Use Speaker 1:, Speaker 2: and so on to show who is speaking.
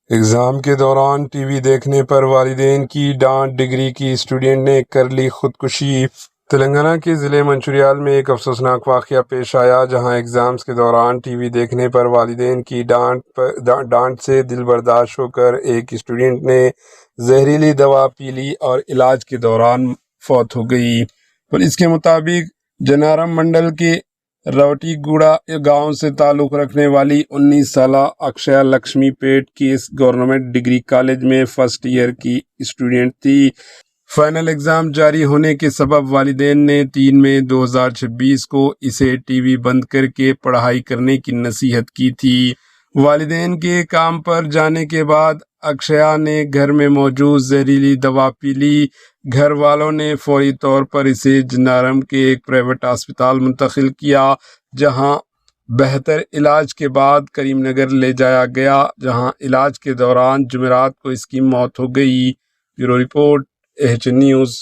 Speaker 1: Exam کے دوران T V دیکھنے پر والدین کی ڈانٹ، ڈگری کی اسٹوڈنٹ نے کر لی خودکشی۔ تلنگانہ کے ضلع منچریال میں ایک افسوسناک واقعہ پیش آیا، جہاں ایگزامز کے دوران ٹی وی دیکھنے پر والدین کی ڈانٹ سے دل برداشت ہو کر ایک اسٹوڈنٹ نے زہریلی دوا پی لی اور علاج کے دوران فوت ہو گئی۔ پولیس کے مطابق جنارم منڈل کے روٹی گوڑا گاؤں سے تعلق رکھنے والی 19 سالہ اکشیا لکشمی پیٹ کی گورنمنٹ ڈگری کالج میں فرسٹ ایئر کی اسٹوڈنٹ تھی۔ فائنل ایگزام جاری ہونے کے سبب والدین نے 3 مئی 2026 کو اسے ٹی وی بند کر کے پڑھائی کرنے کی نصیحت کی تھی۔ والدین کے کام پر جانے کے بعد اکشیا نے گھر میں موجود زہریلی دوا پی لی۔ گھر والوں نے فوری طور پر اسے جنارم کے ایک پرائیویٹ ہسپتال منتقل کیا، جہاں بہتر علاج کے بعد کریم نگر لے جایا گیا، جہاں علاج کے دوران جمعرات کو اس کی موت ہو گئی۔ Bureau report, H news.